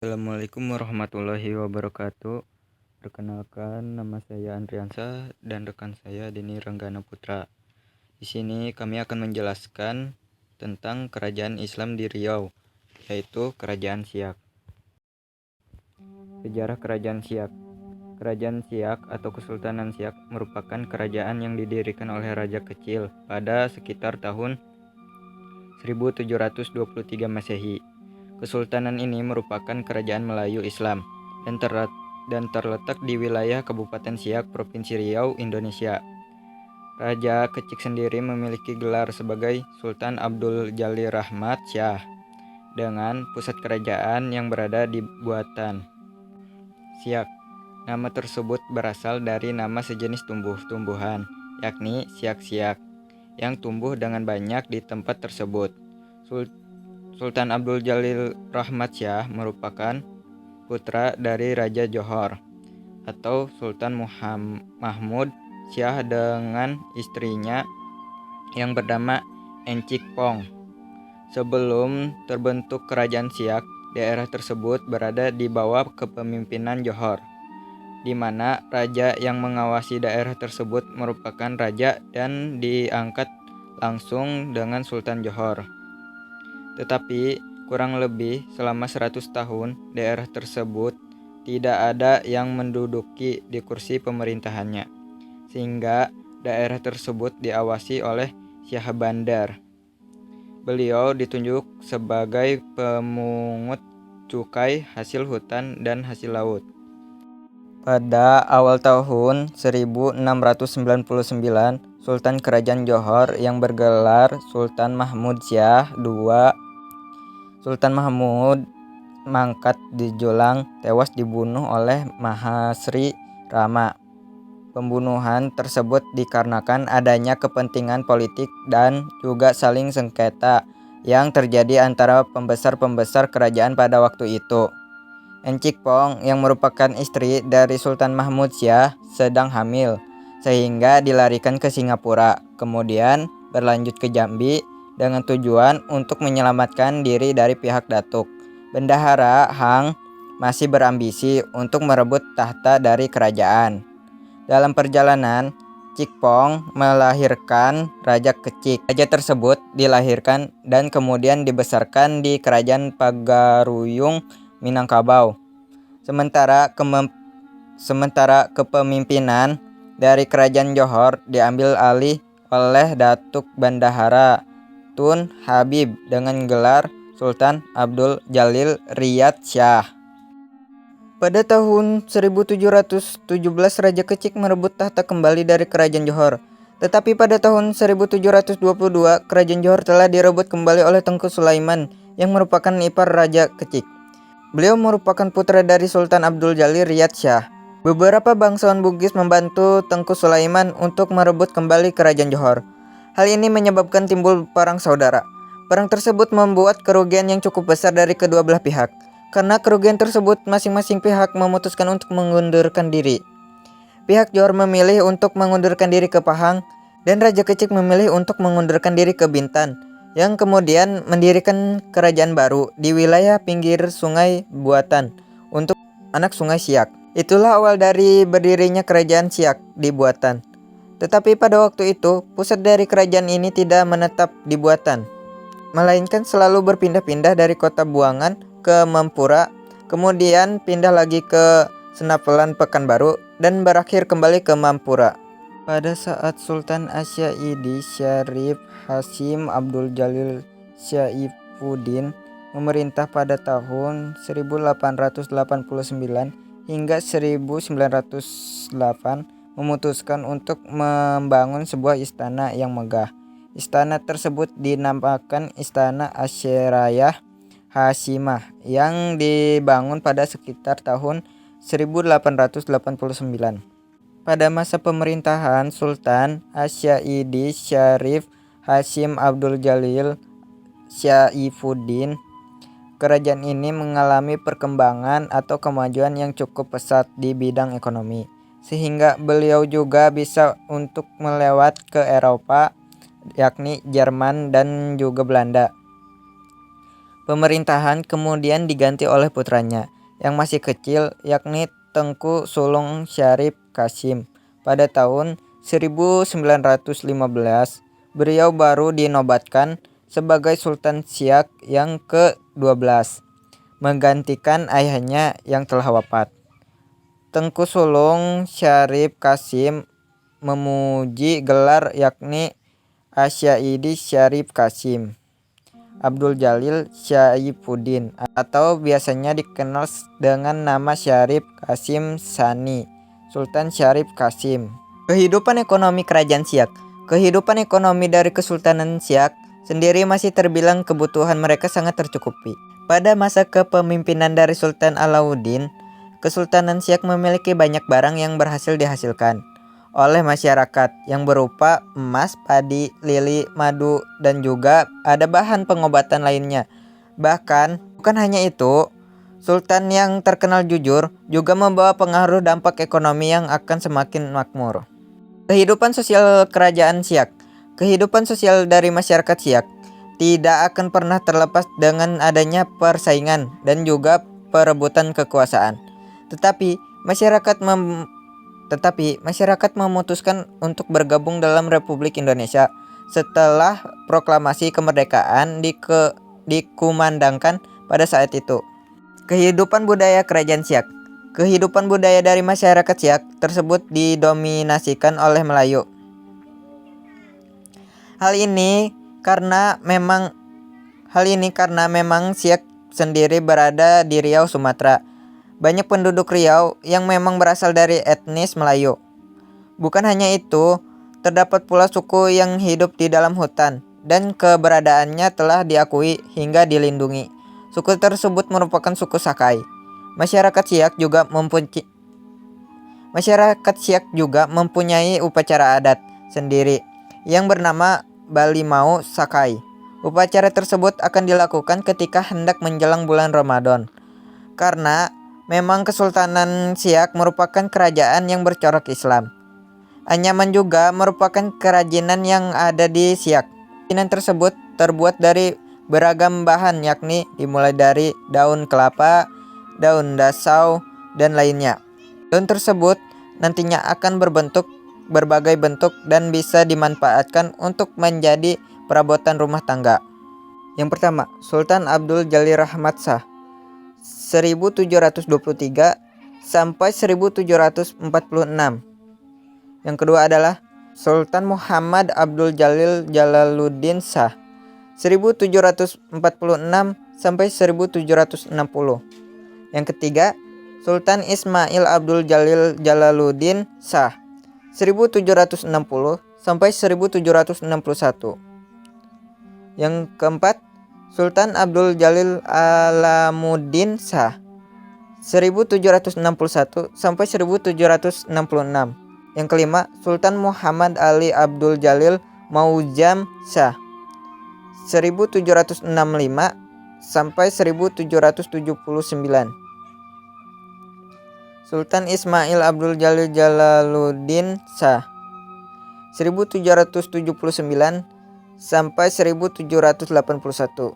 Assalamualaikum warahmatullahi wabarakatuh. Perkenalkan, nama saya Andriansah dan rekan saya Denny Renggana Putra. Di sini kami akan menjelaskan tentang kerajaan Islam di Riau, yaitu Kerajaan Siak. Sejarah Kerajaan Siak. Kerajaan Siak atau Kesultanan Siak merupakan kerajaan yang didirikan oleh raja kecil pada sekitar tahun 1723 Masehi. Kesultanan ini merupakan kerajaan Melayu Islam dan terletak di wilayah Kabupaten Siak, Provinsi Riau, Indonesia. Raja Kecik sendiri memiliki gelar sebagai Sultan Abdul Jalil Rahmat Syah dengan pusat kerajaan yang berada di Buatan. Siak. Nama tersebut berasal dari nama sejenis tumbuh-tumbuhan, yakni siak-siak, yang tumbuh dengan banyak di tempat tersebut. Sultan Abdul Jalil Rahmat Syah merupakan putra dari Raja Johor atau Sultan Mahmud Syah dengan istrinya yang bernama Encik Pong. Sebelum terbentuk Kerajaan Siak, daerah tersebut berada di bawah kepemimpinan Johor, di mana raja yang mengawasi daerah tersebut merupakan raja dan diangkat langsung dengan Sultan Johor. Tetapi kurang lebih selama 100 tahun daerah tersebut tidak ada yang menduduki di kursi pemerintahannya, sehingga daerah tersebut diawasi oleh Syah Bandar. Beliau ditunjuk sebagai pemungut cukai hasil hutan dan hasil laut. Pada awal tahun 1699, Sultan Kerajaan Johor yang bergelar Sultan Mahmud Syah II, Sultan Mahmud Mangkat di Jolang, tewas dibunuh oleh Mahasri Rama. Pembunuhan tersebut dikarenakan adanya kepentingan politik dan juga saling sengketa yang terjadi antara pembesar-pembesar kerajaan pada waktu itu. Encik Pong yang merupakan istri dari Sultan Mahmud Syah sedang hamil, sehingga dilarikan ke Singapura, kemudian berlanjut ke Jambi dengan tujuan untuk menyelamatkan diri dari pihak Datuk. Bendahara Hang masih berambisi untuk merebut tahta dari kerajaan. Dalam perjalanan, Cik Pong melahirkan Raja Kecik. Raja tersebut dilahirkan dan kemudian dibesarkan di Kerajaan Pagaruyung, Minangkabau. Sementara kepemimpinan dari Kerajaan Johor diambil alih oleh Datuk Bendahara Tun Habib dengan gelar Sultan Abdul Jalil Riyad Syah. Pada tahun 1717 Raja Kecik merebut tahta kembali dari Kerajaan Johor. Tetapi pada tahun 1722 Kerajaan Johor telah direbut kembali oleh Tengku Sulaiman yang merupakan ipar Raja Kecik. Beliau merupakan putra dari Sultan Abdul Jalil Riyad Syah. Beberapa bangsawan Bugis membantu Tengku Sulaiman untuk merebut kembali Kerajaan Johor. Hal ini menyebabkan timbul perang saudara. Perang tersebut membuat kerugian yang cukup besar dari kedua belah pihak. Karena kerugian tersebut, masing-masing pihak memutuskan untuk mengundurkan diri. Pihak Johor memilih untuk mengundurkan diri ke Pahang, dan Raja Kecik memilih untuk mengundurkan diri ke Bintan, yang kemudian mendirikan kerajaan baru di wilayah pinggir Sungai Buatan untuk anak Sungai Siak. Itulah awal dari berdirinya Kerajaan Siak di Buatan. Tetapi pada waktu itu, pusat dari kerajaan ini tidak menetap di Buatan, melainkan selalu berpindah-pindah dari kota Buangan ke Mempura, kemudian pindah lagi ke Senapelan Pekanbaru, dan berakhir kembali ke Mempura. Pada saat Sultan Asyaidi Syarif Hasyim Abdul Jalil Syaifuddin memerintah pada tahun 1889 hingga 1908, memutuskan untuk membangun sebuah istana yang megah. Istana tersebut dinamakan Istana Asyirayah Hasyimah yang dibangun pada sekitar tahun 1889. Pada masa pemerintahan Sultan Asyaidi Syarif Hasyim Abdul Jalil Syaifuddin, kerajaan ini mengalami perkembangan atau kemajuan yang cukup pesat di bidang ekonomi, sehingga beliau juga bisa untuk melewat ke Eropa, yakni Jerman dan juga Belanda. Pemerintahan kemudian diganti oleh putranya yang masih kecil, yakni Tengku Sulung Syarif Qasim. Pada tahun 1915, beliau baru dinobatkan sebagai Sultan Siak yang ke-12, menggantikan ayahnya yang telah wafat. Tengku Sulung Syarif Qasim memuji gelar yakni Asyaidi Syarif Qasim Abdul Jalil Syaifuddin, atau biasanya dikenal dengan nama Syarif Qasim Tsani, Sultan Syarif Qasim. Kehidupan ekonomi Kerajaan Siak. Kehidupan ekonomi dari Kesultanan Siak sendiri masih terbilang kebutuhan mereka sangat tercukupi. Pada masa kepemimpinan dari Sultan Alauddin, Kesultanan Siak memiliki banyak barang yang berhasil dihasilkan oleh masyarakat yang berupa emas, padi, lili, madu, dan juga ada bahan pengobatan lainnya. Bahkan bukan hanya itu, Sultan yang terkenal jujur juga membawa pengaruh dampak ekonomi yang akan semakin makmur. Kehidupan sosial Kerajaan Siak. Kehidupan sosial dari masyarakat Siak tidak akan pernah terlepas dengan adanya persaingan dan juga perebutan kekuasaan. Tetapi masyarakat memutuskan untuk bergabung dalam Republik Indonesia setelah proklamasi kemerdekaan dikumandangkan pada saat itu. Kehidupan budaya Kerajaan Siak. Kehidupan budaya dari masyarakat Siak tersebut didominasikan oleh Melayu. Hal ini karena memang Siak sendiri berada di Riau, Sumatera. Banyak penduduk Riau yang memang berasal dari etnis Melayu. Bukan hanya itu, terdapat pula suku yang hidup di dalam hutan dan keberadaannya telah diakui hingga dilindungi. Suku tersebut merupakan suku Sakai. Masyarakat Siak juga mempunyai upacara adat sendiri yang bernama Balimau Sakai. Upacara tersebut akan dilakukan ketika hendak menjelang bulan Ramadan. Karena memang Kesultanan Siak merupakan kerajaan yang bercorak Islam. Anyaman juga merupakan kerajinan yang ada di Siak. Kerajinan tersebut terbuat dari beragam bahan, yakni dimulai dari daun kelapa, daun dasau, dan lainnya. Daun tersebut nantinya akan berbagai bentuk dan bisa dimanfaatkan untuk menjadi perabotan rumah tangga. Yang pertama, Sultan Abdul Jalil Rahmat Shah 1723 sampai 1746. Yang kedua adalah Sultan Muhammad Abdul Jalil Jalaluddin Shah 1746 sampai 1760. Yang ketiga, Sultan Ismail Abdul Jalil Jalaluddin Shah 1760 sampai 1761. Yang keempat, Sultan Abdul Jalil Alamuddin Shah 1761 sampai 1766. Yang kelima, Sultan Muhammad Ali Abdul Jalil Maujam Shah 1765 sampai 1779. Sultan Ismail Abdul Jalil Jalaluddin Shah 1779 sampai 1781.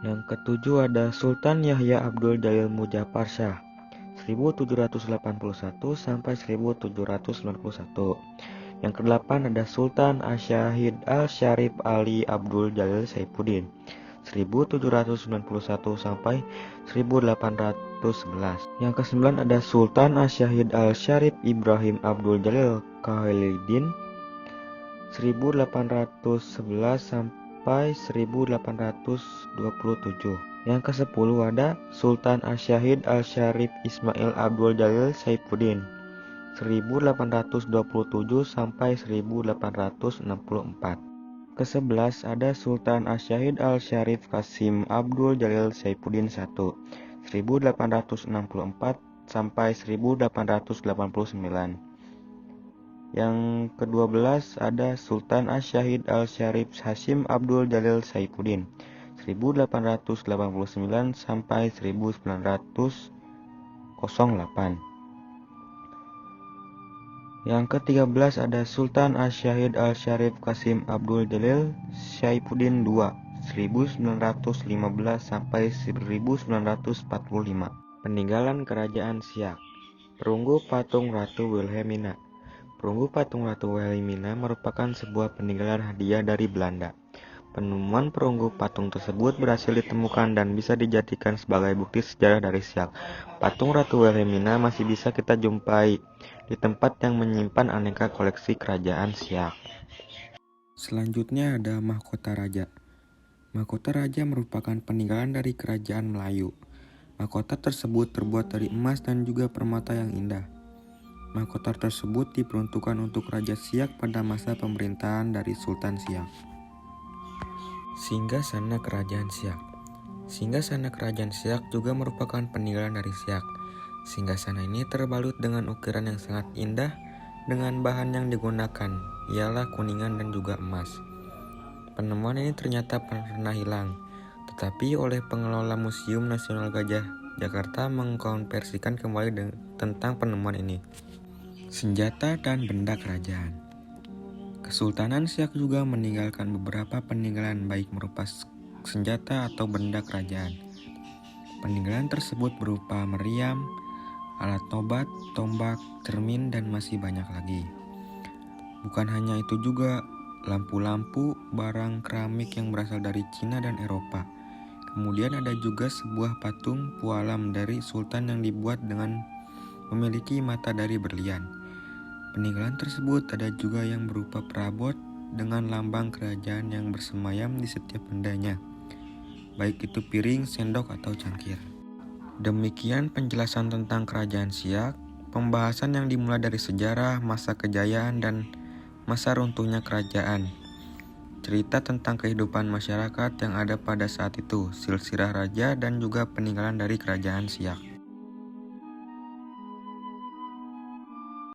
Yang ketujuh ada Sultan Yahya Abdul Jalil Mujaffar Shah 1781 sampai 1791. Yang kedelapan ada Sultan Asyahid Al-Syarif Ali Abdul Jalil Saifuddin 1791 sampai 1811. Yang kesembilan ada Sultan Asyahid Al-Syarif Ibrahim Abdul Jalil Khalidin 1811 sampai 1827. Yang ke-10 ada Sultan Asyahid Al-Syarif Ismail Abdul Jalil Saifuddin 1827 sampai 1864. Ke-11 ada Sultan Asyahid Al-Syarif Qasim Abdul Jalil Saifuddin I 1864 sampai 1889. Yang ke-12 ada Sultan Asyahid Al-Syarif Hasyim Abdul Jalil Saifuddin 1889 sampai 1908. Yang ke-13 ada Sultan Asyahid Al-Syarif Qasim Abdul Jalil Saifuddin II 1915 sampai 1945. Peninggalan Kerajaan Siak. Perunggu patung Ratu Wilhelmina. Perunggu patung Ratu Wilhelmina merupakan sebuah peninggalan hadiah dari Belanda. Penemuan perunggu patung tersebut berhasil ditemukan dan bisa dijadikan sebagai bukti sejarah dari Siak. Patung Ratu Wilhelmina masih bisa kita jumpai di tempat yang menyimpan aneka koleksi kerajaan Siak. Selanjutnya ada mahkota raja. Mahkota raja merupakan peninggalan dari kerajaan Melayu. Mahkota tersebut terbuat dari emas dan juga permata yang indah. Mahkota tersebut diperuntukkan untuk Raja Siak pada masa pemerintahan dari Sultan Siak. Singgasana Kerajaan Siak. Singgasana Kerajaan Siak juga merupakan peninggalan dari Siak. Singgasana ini terbalut dengan ukiran yang sangat indah dengan bahan yang digunakan ialah kuningan dan juga emas. Penemuan ini ternyata pernah hilang, tetapi oleh pengelola Museum Nasional Gajah Jakarta mengkonversikan kembali tentang penemuan ini. Senjata dan benda kerajaan. Kesultanan Siak juga meninggalkan beberapa peninggalan baik berupa senjata atau benda kerajaan. Peninggalan tersebut berupa meriam, alat nobat, tombak, cermin, dan masih banyak lagi. Bukan hanya itu juga, lampu-lampu, barang keramik yang berasal dari Cina dan Eropa. Kemudian ada juga sebuah patung pualam dari sultan yang dibuat dengan memiliki mata dari berlian. Peninggalan tersebut ada juga yang berupa perabot dengan lambang kerajaan yang bersemayam di setiap bendanya, baik itu piring, sendok, atau cangkir. Demikian penjelasan tentang Kerajaan Siak, pembahasan yang dimulai dari sejarah, masa kejayaan, dan masa runtuhnya kerajaan. Cerita tentang kehidupan masyarakat yang ada pada saat itu, silsilah raja, dan juga peninggalan dari Kerajaan Siak.